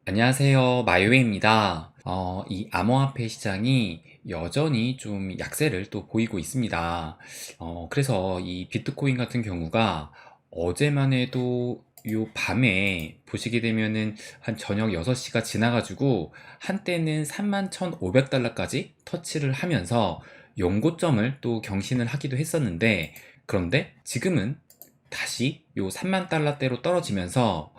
안녕하세요. 마이웨이입니다. 이 암호화폐 시장이 여전히 좀 약세를 또 보이고 있습니다. 그래서 이 비트코인 같은 경우가 어제만 해도 요 밤에 보시게 되면은 한 저녁 6시가 지나가지고 한때는 31,500달러까지 터치를 하면서 연고점을 또 경신을 하기도 했었는데, 그런데 지금은 다시 요 3만 달러대로 떨어지면서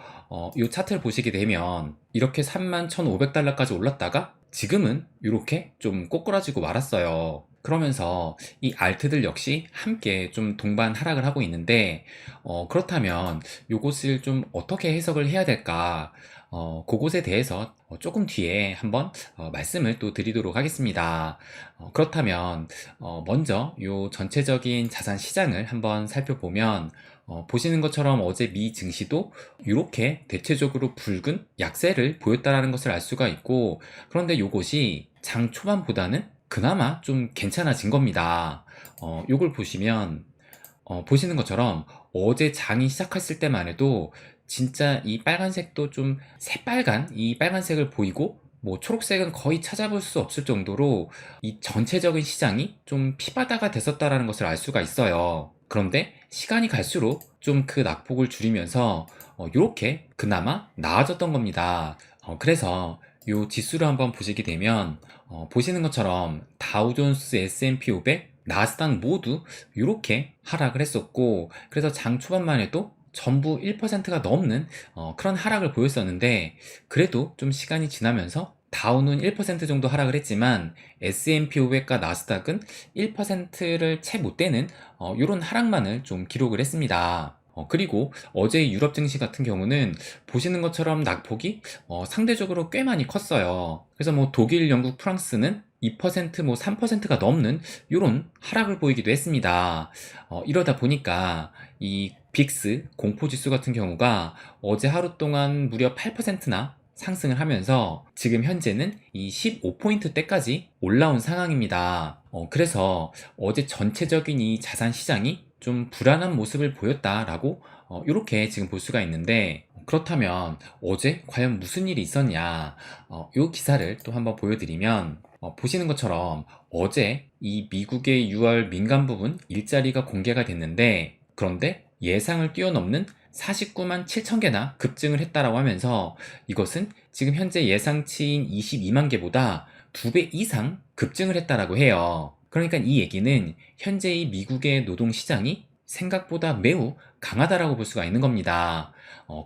요 차트를 보시게 되면 이렇게 31,500달러까지 올랐다가 지금은 이렇게 좀 꼬꾸라지고 말았어요. 그러면서 이 알트들 역시 함께 좀 동반 하락을 하고 있는데, 그렇다면 요것을 좀 어떻게 해석을 해야 될까? 그것에 대해서 조금 뒤에 한번 말씀을 또 드리도록 하겠습니다. 그렇다면 먼저 요 전체적인 자산 시장을 한번 살펴보면, 보시는 것처럼 어제 미 증시도 이렇게 대체적으로 붉은 약세를 보였다라는 것을 알 수가 있고, 그런데 요것이 장 초반보다는 그나마 좀 괜찮아진 겁니다. 요걸 보시면 보시는 것처럼 어제 장이 시작했을 때만 해도 진짜 이 빨간색도 좀 새빨간 이 빨간색을 보이고, 뭐 초록색은 거의 찾아볼 수 없을 정도로 이 전체적인 시장이 좀 피바다가 됐었다라는 것을 알 수가 있어요. 그런데 시간이 갈수록 좀 그 낙폭을 줄이면서 이렇게 그나마 나아졌던 겁니다. 그래서 요 지수를 한번 보시게 되면 보시는 것처럼 다우존스, S&P 500, 나스닥 모두 이렇게 하락을 했었고, 그래서 장 초반만 해도 전부 1%가 넘는 그런 하락을 보였었는데, 그래도 좀 시간이 지나면서 다우는 1% 정도 하락을 했지만 S&P 500과 나스닥은 1%를 채 못 되는 이런 하락만을 좀 기록을 했습니다. 그리고 어제 유럽 증시 같은 경우는 보시는 것처럼 낙폭이 상대적으로 꽤 많이 컸어요. 그래서 뭐 독일, 영국, 프랑스는 2%, 뭐 3%가 넘는 이런 하락을 보이기도 했습니다. 이러다 보니까 이 빅스 공포지수 같은 경우가 어제 하루 동안 무려 8%나 상승을 하면서 지금 현재는 이 15포인트대까지 올라온 상황입니다. 그래서 어제 전체적인 이 자산 시장이 좀 불안한 모습을 보였다라고 이렇게 지금 볼 수가 있는데, 그렇다면 어제 과연 무슨 일이 있었냐? 이 기사를 또 한번 보여드리면, 보시는 것처럼 어제 이 미국의 6월 민간 부분 일자리가 공개가 됐는데, 그런데 예상을 뛰어넘는 49만 7천 개나 급증을 했다라고 하면서, 이것은 지금 현재 예상치인 22만 개보다 2배 이상 급증을 했다라고 해요. 그러니까 이 얘기는 현재 이 미국의 노동 시장이 생각보다 매우 강하다라고 볼 수가 있는 겁니다.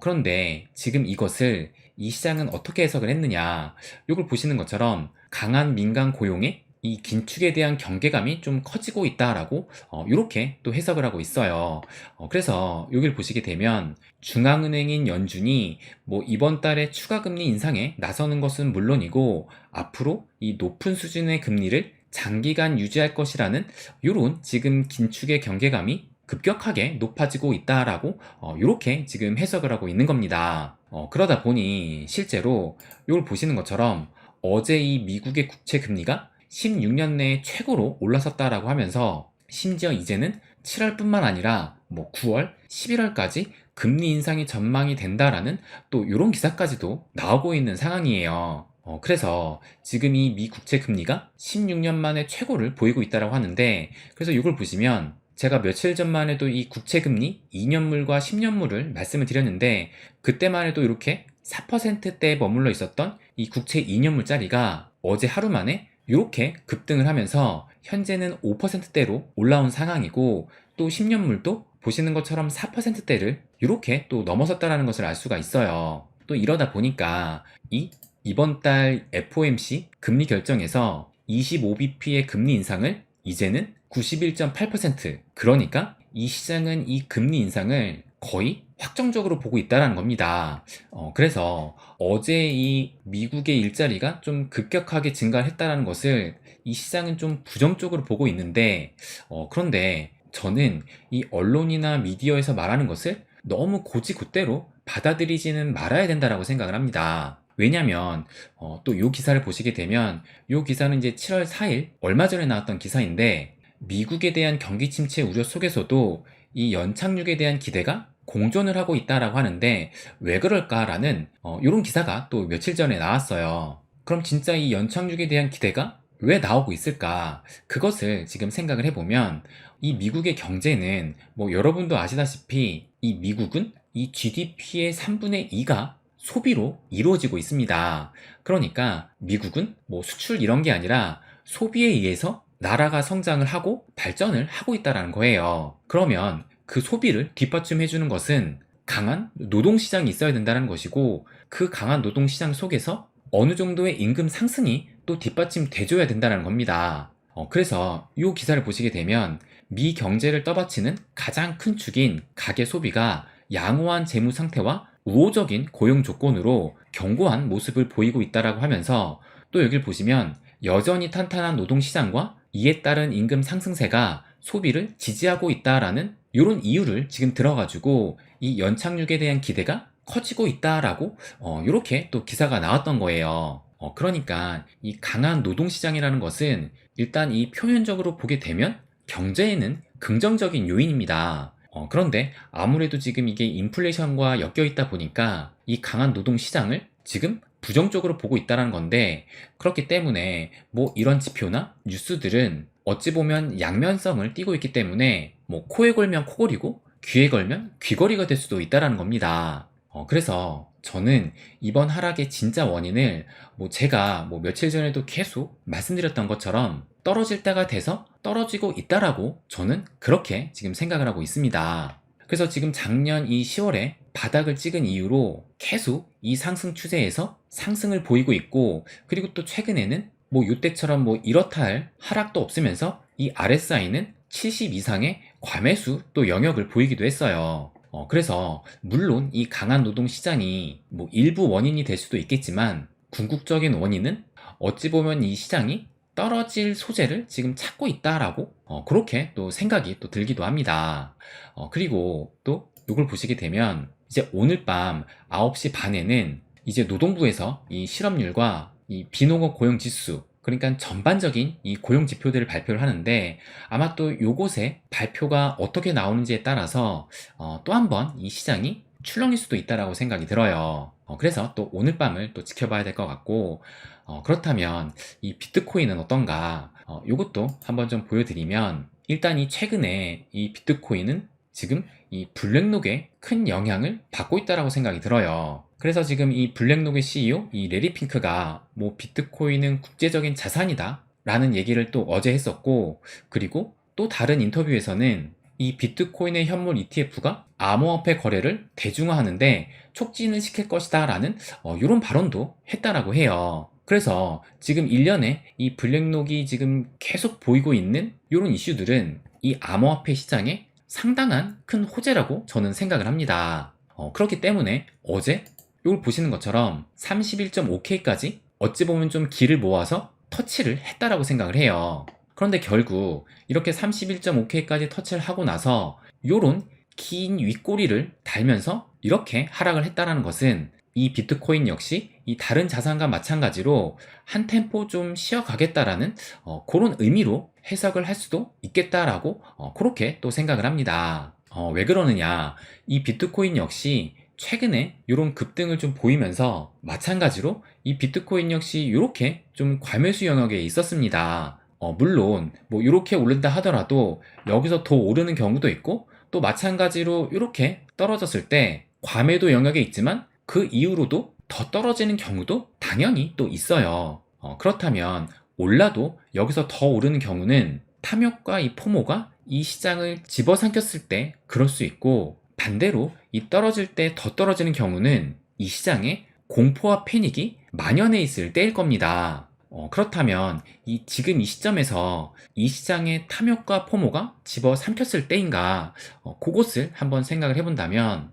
그런데 지금 이것을 이 시장은 어떻게 해석을 했느냐? 이걸 보시는 것처럼 강한 민간 고용의 이 긴축에 대한 경계감이 좀 커지고 있다라고 이렇게 또 해석을 하고 있어요. 그래서 여기를 보시게 되면 중앙은행인 연준이 뭐 이번 달에 추가 금리 인상에 나서는 것은 물론이고, 앞으로 이 높은 수준의 금리를 장기간 유지할 것이라는 이런 지금 긴축의 경계감이 급격하게 높아지고 있다라고 이렇게 지금 해석을 하고 있는 겁니다. 그러다 보니 실제로 이걸 보시는 것처럼 어제 이 미국의 국채 금리가 16년 내에 최고로 올라섰다라고 하면서, 심지어 이제는 7월뿐만 아니라 뭐 9월, 11월까지 금리 인상이 전망이 된다라는 또 이런 기사까지도 나오고 있는 상황이에요. 그래서 지금 이 미 국채 금리가 16년 만에 최고를 보이고 있다고 하는데, 그래서 이걸 보시면 제가 며칠 전만 해도 이 국채 금리 2년물과 10년물을 말씀을 드렸는데, 그때만 해도 이렇게 4%대에 머물러 있었던 이 국채 2년물짜리가 어제 하루 만에 이렇게 급등을 하면서 현재는 5%대로 올라온 상황이고, 또 10년물도 보시는 것처럼 4%대를 이렇게 또 넘어섰다라는 것을 알 수가 있어요. 또 이러다 보니까 이번 달 FOMC 금리 결정에서 25bp의 금리 인상을 이제는 91.8%, 그러니까 이 시장은 이 금리 인상을 거의 확정적으로 보고 있다는 겁니다. 그래서 어제 이 미국의 일자리가 좀 급격하게 증가했다는 것을 이 시장은 좀 부정적으로 보고 있는데, 그런데 저는 이 언론이나 미디어에서 말하는 것을 너무 곧이곧대로 받아들이지는 말아야 된다라고 생각을 합니다. 왜냐면 또 이 기사를 보시게 되면, 이 기사는 이제 7월 4일 얼마 전에 나왔던 기사인데, 미국에 대한 경기 침체 우려 속에서도 이 연착륙에 대한 기대가 공존을 하고 있다라고 하는데 왜 그럴까라는 이런 기사가 또 며칠 전에 나왔어요. 그럼 진짜 이 연착륙에 대한 기대가 왜 나오고 있을까? 그것을 지금 생각을 해보면 이 미국의 경제는 뭐 여러분도 아시다시피 이 미국은 이 GDP의 3분의 2가 소비로 이루어지고 있습니다. 그러니까 미국은 뭐 수출 이런 게 아니라 소비에 의해서 나라가 성장을 하고 발전을 하고 있다는 거예요. 그러면 그 소비를 뒷받침해 주는 것은 강한 노동시장이 있어야 된다는 것이고, 그 강한 노동시장 속에서 어느 정도의 임금 상승이 또 뒷받침돼 줘야 된다는 겁니다. 그래서 이 기사를 보시게 되면 미 경제를 떠받치는 가장 큰 축인 가계 소비가 양호한 재무 상태와 우호적인 고용 조건으로 견고한 모습을 보이고 있다라고 하면서, 또 여길 보시면 여전히 탄탄한 노동시장과 이에 따른 임금 상승세가 소비를 지지하고 있다라는 이런 이유를 지금 들어가지고 이 연착륙에 대한 기대가 커지고 있다라고 이렇게 또 기사가 나왔던 거예요. 그러니까 이 강한 노동시장이라는 것은 일단 이 표면적으로 보게 되면 경제에는 긍정적인 요인입니다. 그런데 아무래도 지금 이게 인플레이션과 엮여 있다 보니까 이 강한 노동시장을 지금 부정적으로 보고 있다는 건데, 그렇기 때문에 뭐 이런 지표나 뉴스들은 어찌 보면 양면성을 띠고 있기 때문에 뭐 코에 걸면 코걸이고 귀에 걸면 귀걸이가 될 수도 있다는 겁니다. 그래서 저는 이번 하락의 진짜 원인을 뭐 제가 뭐 며칠 전에도 계속 말씀드렸던 것처럼 떨어질 때가 돼서 떨어지고 있다라고 저는 그렇게 지금 생각을 하고 있습니다. 그래서 지금 작년 이 10월에 바닥을 찍은 이후로 계속 이 상승 추세에서 상승을 보이고 있고, 그리고 또 최근에는 뭐 요때처럼 뭐 이렇다 할 하락도 없으면서 이 RSI는 70 이상의 과매수 또 영역을 보이기도 했어요. 그래서 물론 이 강한 노동 시장이 뭐 일부 원인이 될 수도 있겠지만, 궁극적인 원인은 어찌 보면 이 시장이 떨어질 소재를 지금 찾고 있다라고 그렇게 또 생각이 또 들기도 합니다. 그리고 또 이걸 보시게 되면 이제 오늘 밤 9시 반에는 이제 노동부에서 이 실업률과 이 비농업 고용 지수, 그러니까 전반적인 이 고용 지표들을 발표를 하는데, 아마 또 요것의 발표가 어떻게 나오는지에 따라서 또 한 번 이 시장이 출렁일 수도 있다라고 생각이 들어요. 그래서 또 오늘 밤을 또 지켜봐야 될 것 같고, 그렇다면 이 비트코인은 어떤가? 요것도 한번 좀 보여드리면, 일단 이 최근에 이 비트코인은 지금 이 블랙록에 큰 영향을 받고 있다라고 생각이 들어요. 그래서 지금 이 블랙록의 CEO 이 레리 핑크가 뭐 비트코인은 국제적인 자산이다 라는 얘기를 또 어제 했었고, 그리고 또 다른 인터뷰에서는 이 비트코인의 현물 ETF가 암호화폐 거래를 대중화하는데 촉진을 시킬 것이다 라는 이런 발언도 했다라고 해요. 그래서 지금 일련의 이 블랙록이 지금 계속 보이고 있는 이런 이슈들은 이 암호화폐 시장에 상당한 큰 호재라고 저는 생각을 합니다. 그렇기 때문에 어제 이걸 보시는 것처럼 31.5K까지 어찌 보면 좀 길을 모아서 터치를 했다라고 생각을 해요. 그런데 결국 이렇게 31.5K까지 터치를 하고 나서 요런 긴 윗꼬리를 달면서 이렇게 하락을 했다라는 것은 이 비트코인 역시 이 다른 자산과 마찬가지로 한 템포 좀 쉬어가겠다라는 그런 의미로 해석을 할 수도 있겠다라고 그렇게 또 생각을 합니다. 왜 그러느냐, 이 비트코인 역시 최근에 이런 급등을 좀 보이면서 마찬가지로 이 비트코인 역시 이렇게 좀 과매수 영역에 있었습니다. 물론 뭐 이렇게 오른다 하더라도 여기서 더 오르는 경우도 있고, 또 마찬가지로 이렇게 떨어졌을 때 과매도 영역에 있지만 그 이후로도 더 떨어지는 경우도 당연히 또 있어요. 그렇다면 올라도 여기서 더 오르는 경우는 탐욕과 이 포모가 이 시장을 집어삼켰을 때 그럴 수 있고, 반대로 이 떨어질 때 더 떨어지는 경우는 이 시장에 공포와 패닉이 만연해 있을 때일 겁니다. 그렇다면 지금 이 시점에서 이 시장의 탐욕과 포모가 집어삼켰을 때인가, 그것을 한번 생각을 해본다면,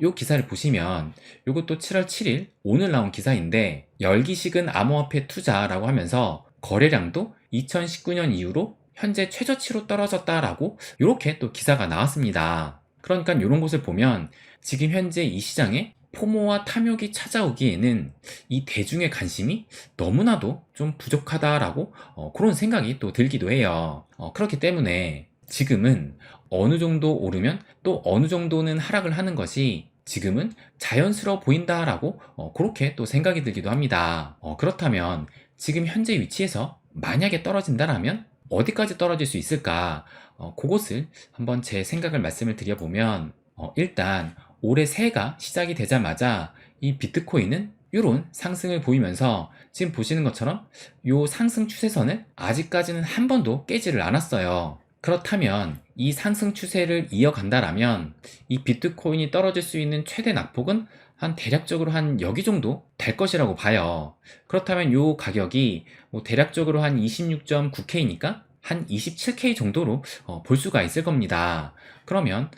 요 기사를 보시면 요것도 7월 7일 오늘 나온 기사인데, 열기식은 암호화폐 투자라고 하면서 거래량도 2019년 이후로 현재 최저치로 떨어졌다라고 이렇게 또 기사가 나왔습니다. 그러니까 이런 곳을 보면 지금 현재 이 시장에 포모와 탐욕이 찾아오기에는 이 대중의 관심이 너무나도 좀 부족하다라고 그런 생각이 또 들기도 해요. 그렇기 때문에 지금은 어느 정도 오르면 또 어느 정도는 하락을 하는 것이 지금은 자연스러워 보인다라고 그렇게 또 생각이 들기도 합니다. 그렇다면 지금 현재 위치에서 만약에 떨어진다라면 어디까지 떨어질 수 있을까? 그것을 한번 제 생각을 말씀을 드려보면 일단 올해 새해가 시작이 되자마자 이 비트코인은 이런 상승을 보이면서 지금 보시는 것처럼 이 상승 추세선을 아직까지는 한 번도 깨지를 않았어요. 그렇다면 이 상승 추세를 이어간다라면 이 비트코인이 떨어질 수 있는 최대 낙폭은 한 대략적으로 한 여기 정도 될 것이라고 봐요. 그렇다면 이 가격이 뭐 대략적으로 한 26.9K니까 한 27K 정도로 볼 수가 있을 겁니다. 그러면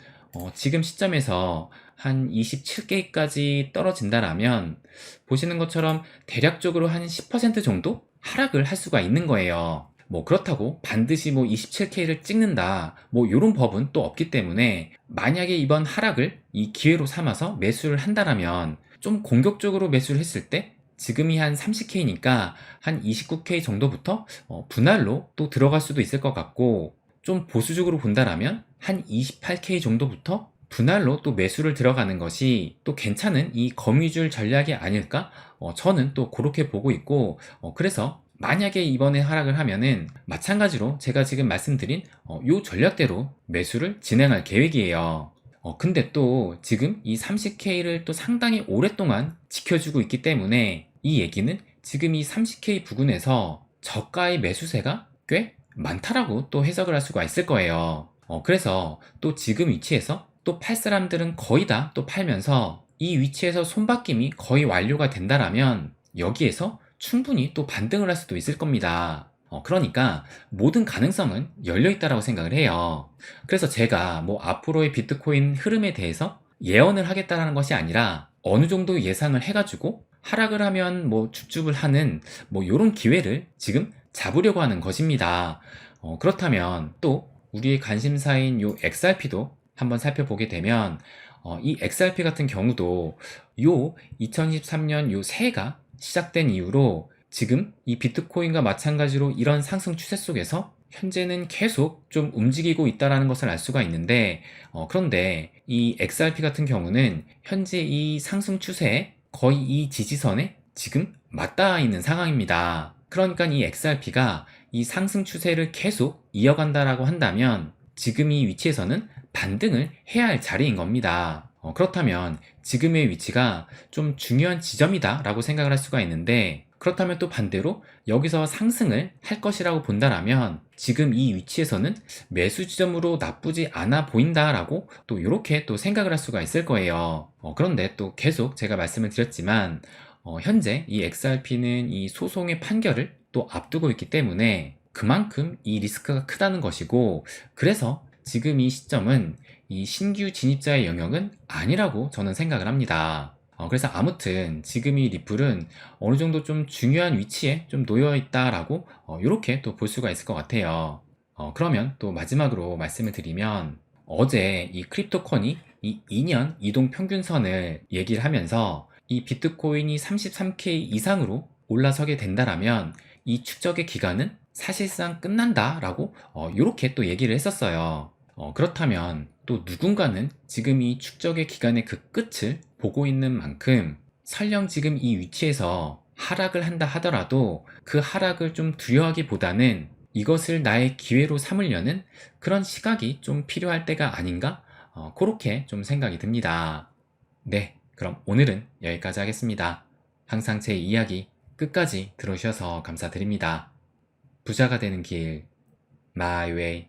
지금 시점에서 한 27K까지 떨어진다라면 보시는 것처럼 대략적으로 한 10% 정도 하락을 할 수가 있는 거예요. 뭐 그렇다고 반드시 뭐 27K를 찍는다 뭐 요런 법은 또 없기 때문에 만약에 이번 하락을 이 기회로 삼아서 매수를 한다라면 좀 공격적으로 매수를 했을 때 지금이 한 30K니까 한 29K 정도부터 분할로 또 들어갈 수도 있을 것 같고, 좀 보수적으로 본다라면 한 28K 정도부터 분할로 또 매수를 들어가는 것이 또 괜찮은 이 거미줄 전략이 아닐까? 저는 또 그렇게 보고 있고, 그래서 만약에 이번에 하락을 하면은 마찬가지로 제가 지금 말씀드린 요 전략대로 매수를 진행할 계획이에요. 근데 또 지금 이 30K를 또 상당히 오랫동안 지켜주고 있기 때문에 이 얘기는 지금 이 30K 부근에서 저가의 매수세가 꽤 많다라고 또 해석을 할 수가 있을 거예요. 그래서 또 지금 위치에서 또 팔 사람들은 거의 다 또 팔면서 이 위치에서 손바뀜이 거의 완료가 된다라면 여기에서 충분히 또 반등을 할 수도 있을 겁니다. 그러니까 모든 가능성은 열려 있다라고 생각을 해요. 그래서 제가 뭐 앞으로의 비트코인 흐름에 대해서 예언을 하겠다라는 것이 아니라 어느 정도 예상을 해가지고 하락을 하면 뭐 줍줍을 하는 뭐 이런 기회를 지금 잡으려고 하는 것입니다. 그렇다면 또 우리의 관심사인 요 XRP도 한번 살펴보게 되면 이 XRP 같은 경우도 요 2023년 요 새해가 시작된 이후로 지금 이 비트코인과 마찬가지로 이런 상승 추세 속에서 현재는 계속 좀 움직이고 있다는 것을 알 수가 있는데, 그런데 이 XRP 같은 경우는 현재 이 상승 추세에 거의 이 지지선에 지금 맞닿아 있는 상황입니다. 그러니까 이 XRP가 이 상승 추세를 계속 이어간다라고 한다면 지금 이 위치에서는 반등을 해야 할 자리인 겁니다. 그렇다면 지금의 위치가 좀 중요한 지점이다 라고 생각을 할 수가 있는데, 그렇다면 또 반대로 여기서 상승을 할 것이라고 본다라면 지금 이 위치에서는 매수 지점으로 나쁘지 않아 보인다라고 또 이렇게 또 생각을 할 수가 있을 거예요. 그런데 또 계속 제가 말씀을 드렸지만 현재 이 XRP는 이 소송의 판결을 또 앞두고 있기 때문에 그만큼 이 리스크가 크다는 것이고, 그래서 지금 이 시점은 이 신규 진입자의 영역은 아니라고 저는 생각을 합니다. 그래서 아무튼 지금 이 리플은 어느 정도 좀 중요한 위치에 좀 놓여 있다라고 이렇게 또 볼 수가 있을 것 같아요. 그러면 또 마지막으로 말씀을 드리면 어제 이 크립토컨이 이 2년 이동 평균선을 얘기를 하면서 이 비트코인이 33K 이상으로 올라서게 된다라면 이 축적의 기간은 사실상 끝난다라고 이렇게 또 얘기를 했었어요. 그렇다면 또 누군가는 지금 이 축적의 기간의 그 끝을 보고 있는 만큼 설령 지금 이 위치에서 하락을 한다 하더라도 그 하락을 좀 두려워하기보다는 이것을 나의 기회로 삼으려는 그런 시각이 좀 필요할 때가 아닌가? 그렇게 좀 생각이 듭니다. 네, 그럼 오늘은 여기까지 하겠습니다. 항상 제 이야기 끝까지 들어주셔서 감사드립니다. 부자가 되는 길, My Way.